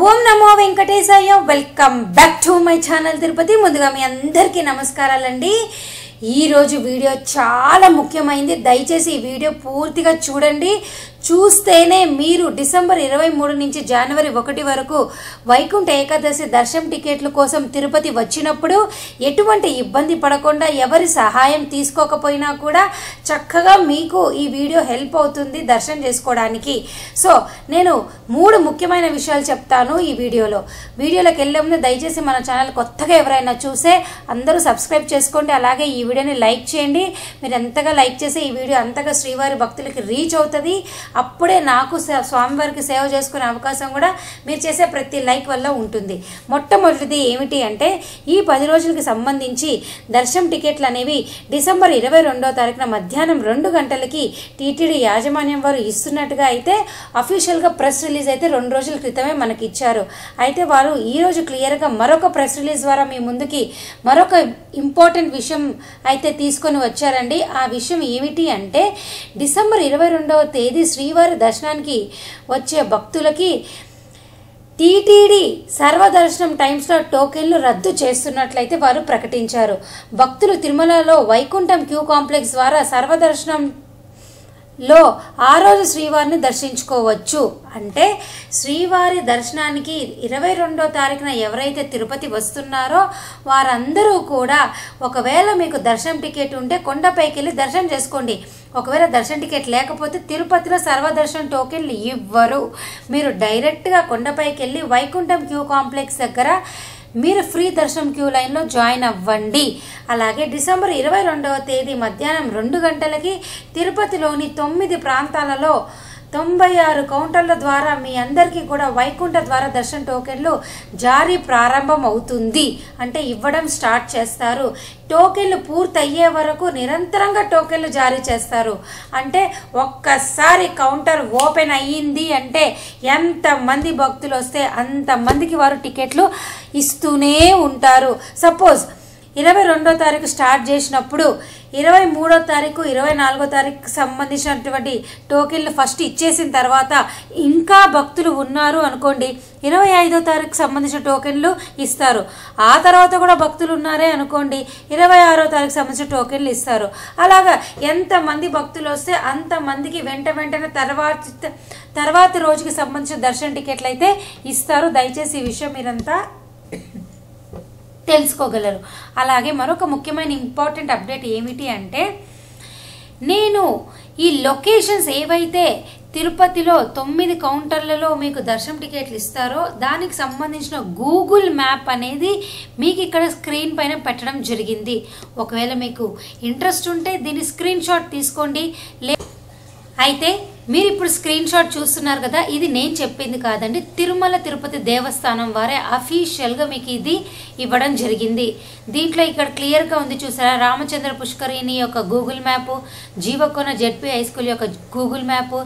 Om Namo Venkatesaya. Welcome back to my channel Tirupati. ముందుగా మీ అందరికీ నమస్కారాలండి. ఈరోజు వీడియో చాలా ముఖ్యమైనది. దయచేసి ఈ వీడియో పూర్తిగా చూడండి. చూస్తేనే మీరు డిసెంబర్ 23 నుంచి జనవరి 1 వరకు వైకుంఠ ఏకాదశి దర్శనం టికెట్ల కోసం తిరుపతి వచ్చినప్పుడు ఎటువంటి ఇబ్బంది పడకుండా ఎవరి సహాయం తీసుకోకపోయినా కూడా చక్కగా మీకు ఈ వీడియో హెల్ప్ అవుతుంది దర్శనం చేసుకోవడానికి. సో నేను 3 ముఖ్యమైన విషయాలు చెప్తాను ఈ వీడియోలోకి వెళ్ళే ముందు దయచేసి మన ఛానల్ కొత్తగా ఎవరైనా చూసే అందరూ సబ్స్క్రైబ్ చేసుకోండి. అలాగే ఈ వీడియోని లైక్ చేయండి. మీరు ఎంతగా లైక్ చేస్తే ఈ వీడియో అంతగా శ్రీవారి భక్తులకి రీచ్ అవుతుంది. అప్పుడే నాకు స్వామివారికి సేవ చేసుకునే అవకాశం కూడా మీరు చేసే ప్రతి లైక్ వల్ల ఉంటుంది. మొట్టమొదటిది ఏమిటి అంటే ఈ 10 రోజులకి సంబంధించి దర్శనం టికెట్లు అనేవి డిసెంబర్ 22వ తారీఖున మధ్యాహ్నం 2 గంటలకి టీటీడీ యాజమాన్యం వారు ఇస్తున్నట్టుగా అయితే అఫీషియల్గా ప్రెస్ రిలీజ్ అయితే 2 రోజుల క్రితమే మనకి ఇచ్చారు. అయితే వారు ఈరోజు క్లియర్గా మరొక ప్రెస్ రిలీజ్ ద్వారా మీ ముందుకి మరొక ఇంపార్టెంట్ విషయం అయితే తీసుకొని వచ్చారండి. ఆ విషయం ఏమిటి అంటే డిసెంబర్ 22వ తేదీ శ్రీవారి దర్శనానికి వచ్చే భక్తులకి టీటీడీ సర్వదర్శనం టైమ్స్లో టోకెన్లు రద్దు చేస్తున్నట్లయితే వారు ప్రకటించారు. భక్తులు తిరుమలలో వైకుంఠం క్యూ కాంప్లెక్స్ ద్వారా సర్వదర్శనంలో ఆ రోజు శ్రీవారిని దర్శించుకోవచ్చు. అంటే శ్రీవారి దర్శనానికి 22వ తారీఖున ఎవరైతే తిరుపతి వస్తున్నారో వారందరూ కూడా ఒకవేళ మీకు దర్శనం టికెట్ ఉంటే కొండపైకి వెళ్ళి దర్శనం చేసుకోండి. ఒకవేళ దర్శనం టికెట్ లేకపోతే తిరుపతిలో సర్వదర్శనం టోకెన్లు ఇవ్వరు. మీరు డైరెక్ట్గా కొండపైకి వెళ్ళి వైకుంఠం క్యూ కాంప్లెక్స్ దగ్గర మీరు ఫ్రీ దర్శనం క్యూ లైన్లో జాయిన్ అవ్వండి. అలాగే డిసెంబర్ 22వ తేదీ మధ్యాహ్నం 2 గంటలకి తిరుపతిలోని 9 ప్రాంతాలలో 96 కౌంటర్ల ద్వారా మీ అందరికీ కూడా వైకుంఠ ద్వార దర్శన టోకెన్లు జారీ ప్రారంభం అవుతుంది. అంటే ఇవ్వడం స్టార్ట్ చేస్తారు. టోకెన్లు పూర్తయ్యే వరకు నిరంతరంగా టోకెన్లు జారీ చేస్తారు. అంటే ఒక్కసారి కౌంటర్ ఓపెన్ అయ్యింది అంటే ఎంతమంది భక్తులు వస్తే అంతమందికి వారు టికెట్లు ఇస్తూనే ఉంటారు. సపోజ్ 22వ తారీఖు స్టార్ట్ చేసినప్పుడు 23వ తారీఖు 24వ తారీఖుకి సంబంధించినటువంటి టోకెన్లు ఫస్ట్ ఇచ్చేసిన తర్వాత ఇంకా భక్తులు ఉన్నారు అనుకోండి 25వ తారీఖుకి సంబంధించిన టోకెన్లు ఇస్తారు. ఆ తర్వాత కూడా భక్తులు ఉన్నారే అనుకోండి 26వ తారీఖు సంబంధించిన టోకెన్లు ఇస్తారు. అలాగా ఎంతమంది భక్తులు వస్తే అంతమందికి వెంటనే తర్వాత రోజుకి సంబంధించిన దర్శన టికెట్లు అయితే ఇస్తారు. దయచేసి ఈ విషయం మీరంతా తెలుసుకోగలరు. అలాగే మరొక ముఖ్యమైన ఇంపార్టెంట్ అప్డేట్ ఏమిటి అంటే నేను ఈ లొకేషన్స్ ఏవైతే తిరుపతిలో 9 కౌంటర్లలో మీకు దర్శనం టికెట్లు ఇస్తారో దానికి సంబంధించిన గూగుల్ మ్యాప్ అనేది మీకు ఇక్కడ స్క్రీన్ పైన పెట్టడం జరిగింది. ఒకవేళ మీకు ఇంట్రెస్ట్ ఉంటే దీన్ని స్క్రీన్ షాట్ తీసుకోండి. అయితే మీరు ఇప్పుడు స్క్రీన్ షాట్ చూస్తున్నారు కదా, ఇది నేను చెప్పింది కాదండి. తిరుమల తిరుపతి దేవస్థానం వారే అఫీషియల్గా మీకు ఇది ఇవ్వడం జరిగింది. దీంట్లో ఇక్కడ క్లియర్గా ఉంది చూసారా, రామచంద్ర పుష్కరిణి యొక్క Google map, Jeevakona ZP high school యొక్క గూగుల్ మ్యాప్,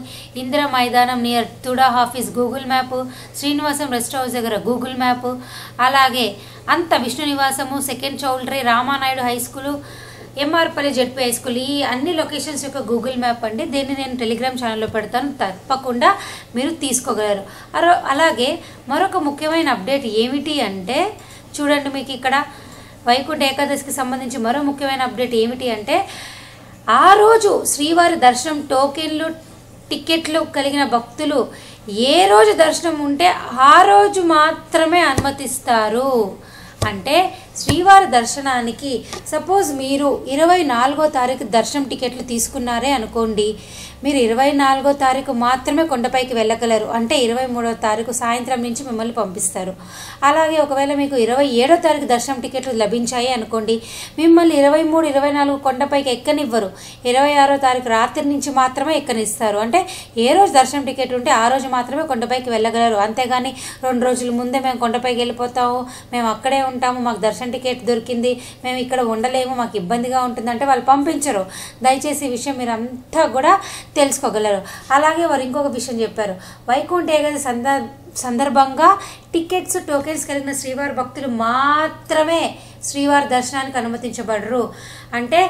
ఇందిరా మైదానం near TUDA office Google map, Srinivasam rest house దగ్గర గూగుల్ మ్యాప్, అలాగే అంత విష్ణు నివాసము, second choultry, Ramanaidu high school, MR Palli ZP high school, ఈ అన్ని లొకేషన్స్ యొక్క గూగుల్ మ్యాప్ అండి. దీన్ని నేను టెలిగ్రామ్ ఛానల్లో పెడతాను, తప్పకుండా మీరు తీసుకోగలరు. అలాగే మరొక ముఖ్యమైన అప్డేట్ ఏమిటి అంటే చూడండి, మీకు ఇక్కడ వైకుంఠ ఏకాదశికి సంబంధించి మరో ముఖ్యమైన అప్డేట్ ఏమిటి అంటే ఆ రోజు శ్రీవారి దర్శనం టోకెన్లు టికెట్లు కలిగిన భక్తులు ఏ రోజు దర్శనం ఉంటే ఆ రోజు మాత్రమే అనుమతిస్తారు. అంటే శ్రీవారి దర్శనానికి సపోజ్ మీరు 24వ తారీఖు దర్శనం టికెట్లు తీసుకున్నారే అనుకోండి, మీరు 24వ తారీఖు మాత్రమే కొండపైకి వెళ్ళగలరు. అంటే 23వ తారీఖు సాయంత్రం నుంచి మిమ్మల్ని పంపిస్తారు. అలాగే ఒకవేళ మీకు 27వ తారీఖు దర్శనం టికెట్లు లభించాయి అనుకోండి, మిమ్మల్ని 23, 24 కొండపైకి ఎక్కనివ్వరు. 26వ తారీఖు రాత్రి నుంచి మాత్రమే ఎక్కనిస్తారు. అంటే ఏ రోజు దర్శనం టికెట్ ఉంటే ఆ రోజు మాత్రమే కొండపైకి వెళ్ళగలరు. అంతేగాని 2 రోజుల ముందే మేము కొండపైకి వెళ్ళిపోతాము, మేము అక్కడే ఉంటాము, మాకు దర్శనం టికెట్ దొరికింది, మేము ఇక్కడ ఉండలేము, మాకు ఇబ్బందిగా ఉంటుందంటే వాళ్ళు పంపించరు. దయచేసి ఈ విషయం మీరు అంతా కూడా తెలుసుకోగలరు. అలాగే వారు ఇంకొక విషయం చెప్పారు, వైకుంఠ ఏకాదశి సందర్భంగా టికెట్స్ టోకెన్స్ కలిగిన శ్రీవారి భక్తులు మాత్రమే శ్రీవారి దర్శనానికి అనుమతించబడరు. అంటే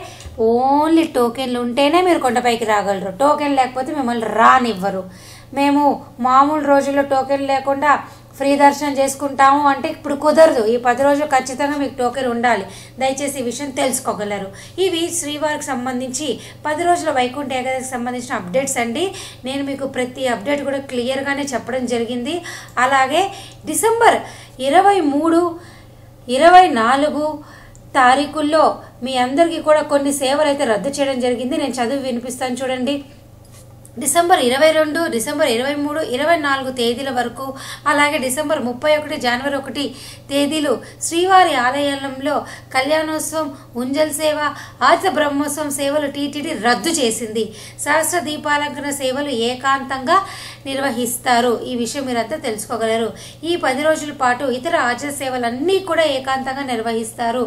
ఓన్లీ టోకెన్లు ఉంటేనే మీరు కొండపైకి రాగలరు, టోకెన్ లేకపోతే మిమ్మల్ని రానివ్వరు. మేము మామూలు రోజుల్లో టోకెన్ లేకుండా ఫ్రీ దర్శనం చేసుకుంటాము అంటే ఇప్పుడు కుదరదు. ఈ 10 రోజులు ఖచ్చితంగా మీకు టోకెన్ ఉండాలి. దయచేసి ఈ విషయం తెలుసుకోగలరు. ఇవి శ్రీవారికి సంబంధించి 10 రోజుల వైకుంఠ ఏకాదశికి సంబంధించిన అప్డేట్స్ అండి. నేను మీకు ప్రతి అప్డేట్ కూడా క్లియర్గానే చెప్పడం జరిగింది. అలాగే డిసెంబర్ 23, 24 తారీఖుల్లో మీ అందరికీ కూడా కొన్ని సేవలు అయితే రద్దు చేయడం జరిగింది. నేను చదివి వినిపిస్తాను చూడండి. డిసెంబర్ 22, డిసెంబర్ 23, 24 తేదీల వరకు, అలాగే డిసెంబర్ 31, జనవరి 1 తేదీలు శ్రీవారి ఆలయంలో కళ్యాణోత్సవం, ఉంజల్ సేవ, ఆర్త బ్రహ్మోత్సవం సేవలు టీటీడీ రద్దు చేసింది. సహస్ర దీపాలంకరణ సేవలు ఏకాంతంగా నిర్వహిస్తారు. ఈ విషయం మీరంతా తెలుసుకోగలరు. ఈ 10 రోజుల పాటు ఇతర ఆర్జ సేవలన్నీ కూడా ఏకాంతంగా నిర్వహిస్తారు.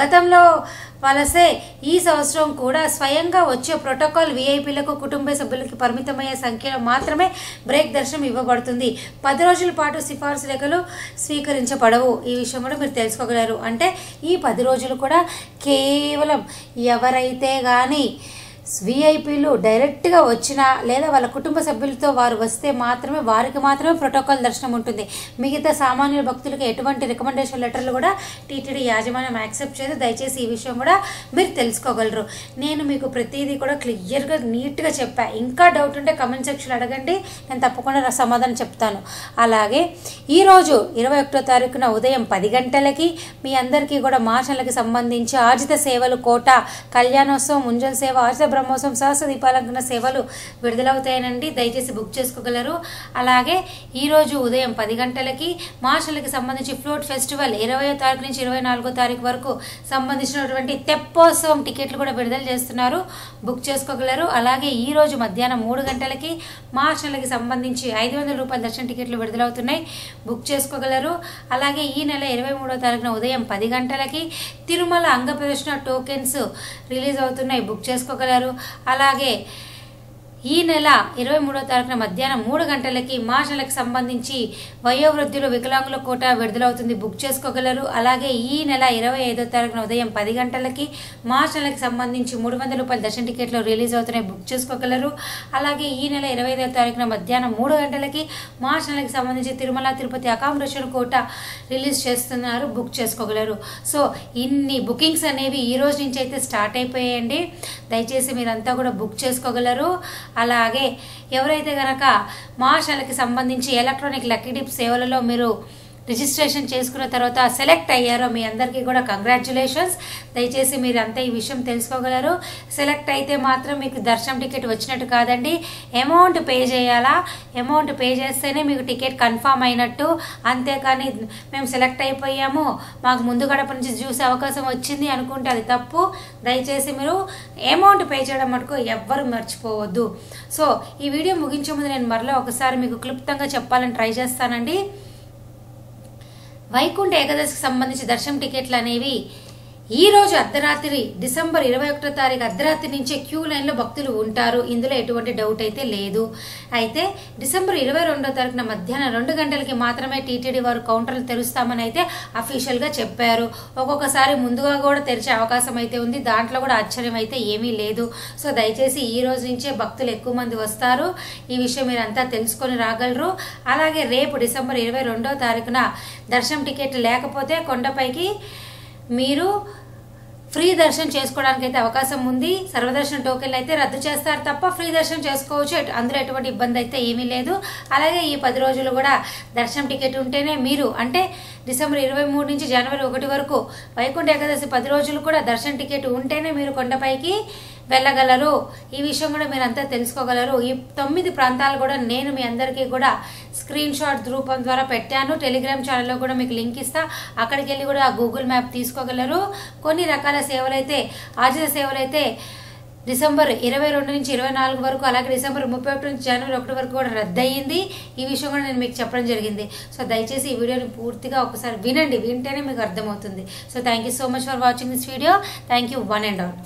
గతంలో వలసే ఈ సంవత్సరం కూడా స్వయంగా వచ్చే ప్రోటోకాల్ వీఐపీలకు, కుటుంబ సభ్యులకి పరిమితమయ్యే సంఖ్యలో మాత్రమే బ్రేక్ దర్శనం ఇవ్వబడుతుంది. 10 రోజుల పాటు సిఫార్సు లేఖలు స్వీకరించబడవు. ఈ విషయం కూడా మీరు తెలుసుకోగలరు. అంటే ఈ 10 రోజులు కూడా కేవలం ఎవరైతే కానీ వీఐపీలు డైరెక్ట్గా వచ్చినా లేదా వాళ్ళ కుటుంబ సభ్యులతో వారు వస్తే మాత్రమే వారికి మాత్రమే ప్రోటోకాల్ దర్శనం ఉంటుంది. మిగతా సామాన్య భక్తులకు ఎటువంటి రికమెండేషన్ లెటర్లు కూడా టీటీడీ యాజమాన్యం యాక్సెప్ట్ చేయదు. దయచేసి ఈ విషయం కూడా మీరు తెలుసుకోగలరు. నేను మీకు ప్రతిదీ కూడా క్లియర్గా నీట్గా చెప్పా. ఇంకా డౌట్ ఉంటే కమెంట్ సెక్షన్లో అడగండి, నేను తప్పకుండా సమాధానం చెప్తాను. అలాగే ఈరోజు 21వ తారీఖున ఉదయం 10 గంటలకి మీ అందరికీ కూడా మాషన్లకి సంబంధించి ఆర్జిత సేవలు, కోట, కళ్యాణోత్సవం, ఉంజల్ సేవ, ఆర్జిత బ్రహ్మోత్సవం, సహస్ర దీపాలంకరణ సేవలు విడుదలవుతాయనండి. దయచేసి బుక్ చేసుకోగలరు. అలాగే ఈరోజు ఉదయం 10 గంటలకి మాషన్లకి సంబంధించి ఫ్లోట్ ఫెస్టివల్ 20వ తారీఖు నుంచి 24వ తారీఖు వరకు సంబంధించినటువంటి తెప్పోత్సవం టికెట్లు కూడా విడుదల చేస్తున్నారు. బుక్ చేసుకోగలరు. అలాగే ఈరోజు మధ్యాహ్నం 3 గంటలకి మాషన్లకి సంబంధించి 500 రూపాయల దర్శన టికెట్లు విడుదలవుతున్నాయి. బుక్ చేసుకోగలరు. అలాగే ఈ నెల 23వ తారీఖున ఉదయం 10 గంటలకి తిరుమల అంగ ప్రదర్శన టోకెన్స్ రిలీజ్ అవుతున్నాయి. బుక్ చేసుకోగలరు. అలాగే ఈ నెల 23వ తారీఖున మధ్యాహ్నం 3 గంటలకి మాషన్లకు సంబంధించి వయోవృద్ధులు, వికలాంగుల కోట విడుదలవుతుంది. బుక్ చేసుకోగలరు. అలాగే ఈ నెల 25వ తారీఖున ఉదయం 10 గంటలకి మాషన్లకు సంబంధించి 300 రూపాయల దర్శన టికెట్లు రిలీజ్ అవుతున్నాయి. బుక్ చేసుకోగలరు. అలాగే ఈ నెల 25వ తారీఖున మధ్యాహ్నం 3 గంటలకి మాషన్లకు సంబంధించి తిరుమల తిరుపతి అకామిడేషన్ కోట రిలీజ్ చేస్తున్నారు. బుక్ చేసుకోగలరు. సో ఇన్ని బుకింగ్స్ అనేవి ఈ రోజు నుంచి అయితే స్టార్ట్ అయిపోయాయండి. దయచేసి మీరంతా కూడా బుక్ చేసుకోగలరు. అలాగే ఎవరైతే గనక మాషన్లకి సంబంధించి ఎలక్ట్రానిక్ లక్కీ డిప్ సేవలలో మీరు రిజిస్ట్రేషన్ చేసుకున్న తర్వాత సెలెక్ట్ అయ్యారో మీ అందరికీ కూడా కంగ్రాచ్యులేషన్స్. దయచేసి మీరు అంతా ఈ విషయం తెలుసుకోగలరు. సెలెక్ట్ అయితే మాత్రం మీకు దర్శనం టికెట్ వచ్చినట్టు కాదండి. అమౌంట్ పే చేయాలా, అమౌంట్ పే చేస్తేనే మీకు టికెట్ కన్ఫామ్ అయినట్టు. అంతేకాని మేము సెలెక్ట్ అయిపోయాము, మాకు ముందు గడప నుంచి చూసే అవకాశం వచ్చింది అనుకుంటే అది తప్పు. దయచేసి మీరు అమౌంట్ పే చేయడం మటుకు ఎవ్వరు మర్చిపోవద్దు. సో ఈ వీడియో ముగించే ముందు నేను మరలా ఒకసారి మీకు క్లుప్తంగా చెప్పాలని ట్రై చేస్తానండి. వైకుంఠ ఏకాదశికి సంబంధించి దర్శనం టికెట్లు అనేవి ఈ రోజు అర్ధరాత్రి డిసెంబర్ 21వ తారీఖు అర్ధరాత్రి నుంచే క్యూ లైన్లో భక్తులు ఉంటారు. ఇందులో ఎటువంటి డౌట్ అయితే లేదు. అయితే డిసెంబర్ 22వ తారీఖున మధ్యాహ్నం 2 గంటలకి మాత్రమే టీటీడీ వారు కౌంటర్లు తెరుస్తామని అయితే అఫీషియల్గా చెప్పారు. ఒక్కొక్కసారి ముందుగా కూడా తెరిచే అవకాశం అయితే ఉంది. దాంట్లో కూడా ఆశ్చర్యం అయితే ఏమీ లేదు. సో దయచేసి ఈ రోజు నుంచే భక్తులు ఎక్కువ మంది వస్తారు. ఈ విషయం మీరు అంతా తెలుసుకొని రాగలరు. అలాగే రేపు డిసెంబర్ 22వ తారీఖున దర్శనం టికెట్ లేకపోతే కొండపైకి మీరు ఫ్రీ దర్శనం చేసుకోవడానికి అయితే అవకాశం ఉంది. సర్వదర్శన టోకెన్లు అయితే రద్దు చేస్తారు తప్ప ఫ్రీ దర్శనం చేసుకోవచ్చు. అందులో ఎటువంటి ఇబ్బంది అయితే ఏమీ లేదు. అలాగే ఈ 10 రోజులు కూడా దర్శనం టికెట్ ఉంటేనే మీరు, అంటే డిసెంబర్ 23 నుంచి జనవరి 1 వరకు వైకుంఠ ఏకాదశి 10 రోజులు కూడా దర్శనం టికెట్ ఉంటేనే మీరు కొండపైకి వెళ్ళగలరు. ఈ విషయం కూడా మీరు అంతా తెలుసుకోగలరు. ఈ 9 ప్రాంతాలు కూడా నేను మీ అందరికీ కూడా స్క్రీన్ షాట్ రూపం ద్వారా పెట్టాను. టెలిగ్రామ్ ఛానల్లో కూడా మీకు లింక్ ఇస్తా. అక్కడికి వెళ్ళి కూడా గూగుల్ మ్యాప్ తీసుకోగలరు. కొన్ని రకాల సేవలైతే, ఆర్జిత సేవలైతే డిసెంబర్ 22 నుంచి 24 వరకు, అలాగే డిసెంబర్ 31 నుంచి జనవరి 1 వరకు కూడా రద్దయింది. ఈ విషయం కూడా నేను మీకు చెప్పడం జరిగింది. సో దయచేసి ఈ వీడియోని పూర్తిగా ఒకసారి వినండి, వింటేనే మీకు అర్థమవుతుంది. So thank you so much for watching this video. Thank you one and all.